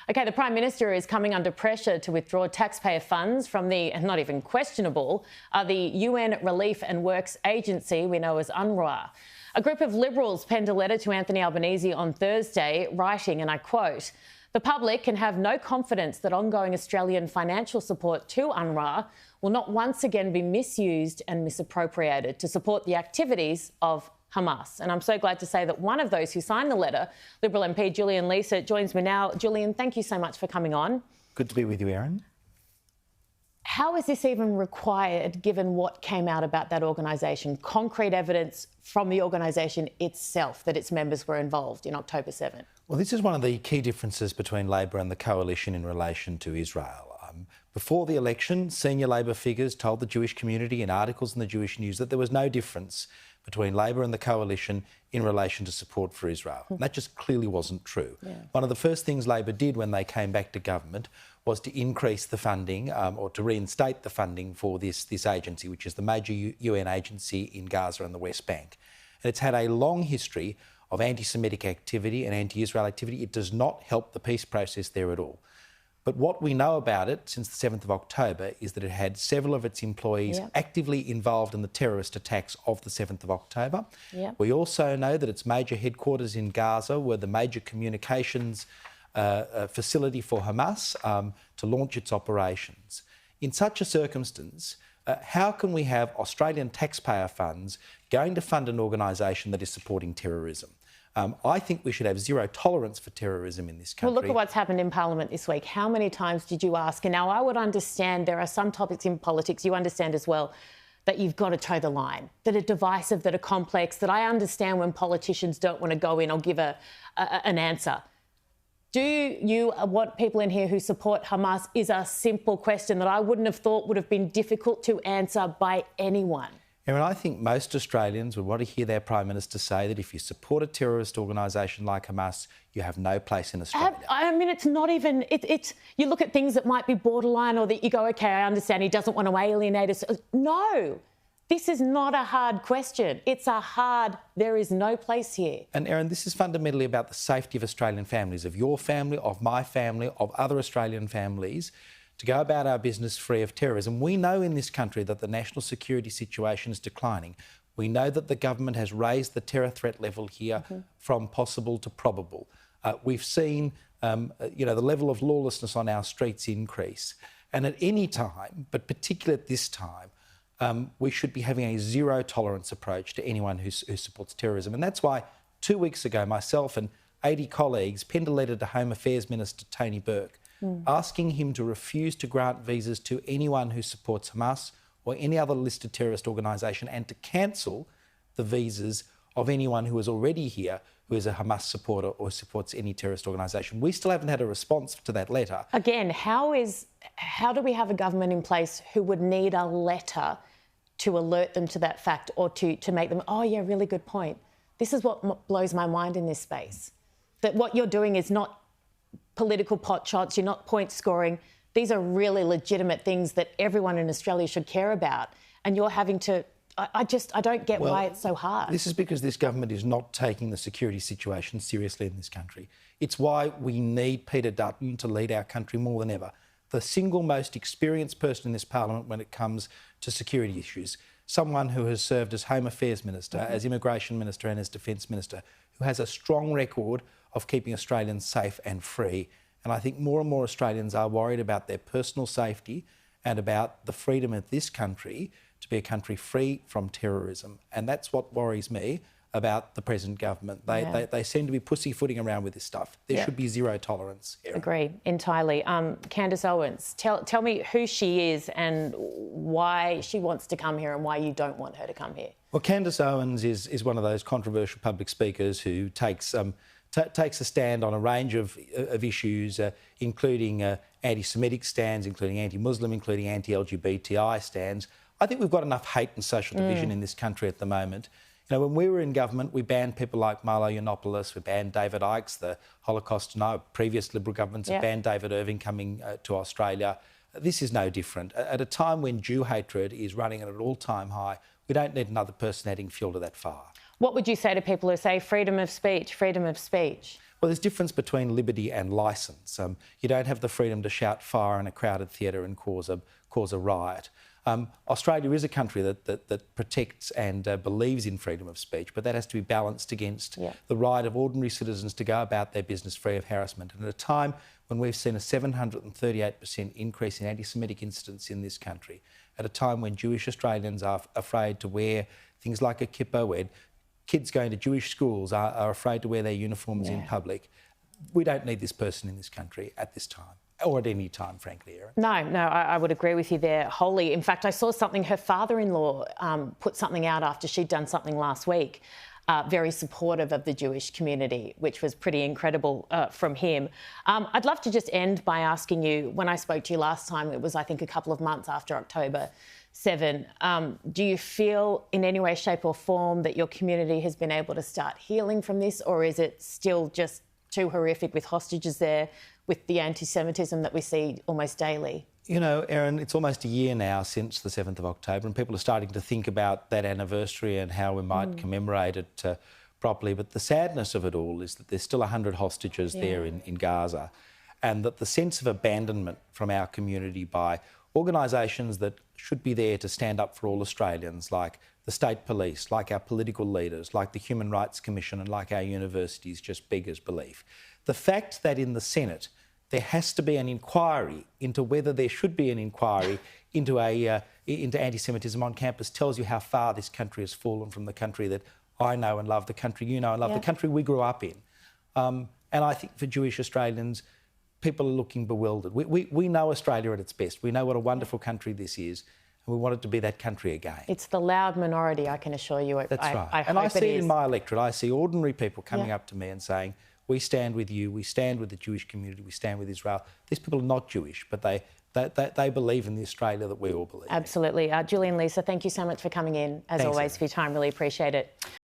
OK, the Prime Minister is coming under pressure to withdraw taxpayer funds from the, and not even questionable, the UN Relief and Works Agency we know as UNRWA. A group of Liberals penned a letter to Anthony Albanese on Thursday, writing, and I quote, "The public can have no confidence that ongoing Australian financial support to UNRWA will not once again be misused and misappropriated to support the activities of Hamas." And I'm so glad to say that one of those who signed the letter, Liberal MP Julian Leeser, joins me now. Julian, thank you so much for coming on. Good to be with you, Erin. How is this even required, given what came out about that organisation? Concrete evidence from the organisation itself that its members were involved in October 7. Well, this is one of the key differences between Labor and the coalition in relation to Israel. Before the election, senior Labor figures told the Jewish community in articles in the Jewish News that there was no difference between Labor and the coalition in relation to support for Israel. And that just clearly wasn't true. Yeah. One of the first things Labor did when they came back to government was to increase the funding or to reinstate the funding for this agency, which is the major UN agency in Gaza and the West Bank. And it's had a long history of anti-Semitic activity and anti-Israel activity. It does not help the peace process there at all. But what we know about it since the 7th of October is that it had several of its employees actively involved in the terrorist attacks of the 7th of October. We also know that its major headquarters in Gaza were the major communications facility for Hamas to launch its operations. In such a circumstance, how can we have Australian taxpayer funds going to fund an organisation that is supporting terrorism? I think we should have zero tolerance for terrorism in this country. Well, look at what's happened in Parliament this week. How many times did you ask? And now I would understand there are some topics in politics, you understand as well, that you've got to toe the line, that are divisive, that are complex, that I understand when politicians don't want to go in or give an answer. Do you want people in here who support Hamas is a simple question that I wouldn't have thought would have been difficult to answer by anyone. Erin, I think most Australians would want to hear their Prime Minister say that if you support a terrorist organisation like Hamas, you have no place in Australia. I mean, it's not even... you look at things that might be borderline or that you go, OK, I understand he doesn't want to alienate us. No, this is not a hard question. It's a hard, there is no place here. And Erin, this is fundamentally about the safety of Australian families, of your family, of my family, of other Australian families, to go about our business free of terrorism. We know in this country that the national security situation is declining. We know that the government has raised the terror threat level here from possible to probable. We've seen, the level of lawlessness on our streets increase. And at any time, but particularly at this time, we should be having a zero tolerance approach to anyone who supports terrorism. And that's why 2 weeks ago, myself and 80 colleagues penned a letter to Home Affairs Minister Tony Burke asking him to refuse to grant visas to anyone who supports Hamas or any other listed terrorist organisation and to cancel the visas of anyone who is already here who is a Hamas supporter or supports any terrorist organisation. We still haven't had a response to that letter. Again, how do we have a government in place who would need a letter to alert them to that fact or to make them, oh, yeah, really good point. This is what blows my mind in this space, that what you're doing is not political pot shots, you're not point scoring. These are really legitimate things that everyone in Australia should care about. And you're having to... I don't get why it's so hard. This is because this government is not taking the security situation seriously in this country. It's why we need Peter Dutton to lead our country more than ever. The single most experienced person in this parliament when it comes to security issues. Someone who has served as Home Affairs Minister, as Immigration Minister and as Defence Minister, who has a strong record of keeping Australians safe and free. And I think more and more Australians are worried about their personal safety and about the freedom of this country to be a country free from terrorism. And that's what worries me about the present government. They seem to be pussyfooting around with this stuff. There should be zero tolerance. Erin. Agree, entirely. Candace Owens, tell me who she is and why she wants to come here and why you don't want her to come here. Well, Candace Owens is one of those controversial public speakers who takes a stand on a range of issues, including anti-Semitic stands, including anti-Muslim, including anti-LGBTI stands. I think we've got enough hate and social division in this country at the moment. You know, when we were in government, we banned people like Milo Yiannopoulos, we banned David Icke, the Holocaust denier. Previous Liberal governments have banned David Irving coming to Australia. This is no different. At a time when Jew hatred is running at an all-time high, we don't need another person adding fuel to that fire. What would you say to people who say freedom of speech, freedom of speech? Well, there's a difference between liberty and licence. You don't have the freedom to shout fire in a crowded theatre and cause a riot. Australia is a country that protects and believes in freedom of speech, but that has to be balanced against the right of ordinary citizens to go about their business free of harassment. And at a time when we've seen a 738% increase in anti-Semitic incidents in this country, at a time when Jewish Australians are afraid to wear things like a kippah, where kids going to Jewish schools are afraid to wear their uniforms in public, we don't need this person in this country at this time. Or at any time, frankly, Erin. No, I would agree with you there wholly. In fact, I saw something, her father-in-law put something out after she'd done something last week, very supportive of the Jewish community, which was pretty incredible from him. I'd love to just end by asking you, when I spoke to you last time, it was, I think, a couple of months after October 7, do you feel in any way, shape or form that your community has been able to start healing from this, or is it still just too horrific with hostages there, with the anti-Semitism that we see almost daily? You know, Erin, it's almost a year now since the 7th of October, and people are starting to think about that anniversary and how we might commemorate it properly. But the sadness of it all is that there's still 100 hostages there in Gaza, and that the sense of abandonment from our community by organisations that should be there to stand up for all Australians, like the State Police, like our political leaders, like the Human Rights Commission and like our universities, just beggars belief. The fact that in the Senate there has to be an inquiry into whether there should be an inquiry into anti-Semitism on campus tells you how far this country has fallen from the country that I know and love, the country you know and love, the country we grew up in. And I think for Jewish Australians, people are looking bewildered. We know Australia at its best. We know what a wonderful country this is, and we want it to be that country again. It's the loud minority, I can assure you. That's right. And I see it in my electorate. I see ordinary people coming up to me and saying, we stand with you, we stand with the Jewish community, we stand with Israel. These people are not Jewish, but they believe in the Australia that we all believe in. Absolutely. Julian Leeser, thank you so much for coming in, as always, for your time. Really appreciate it.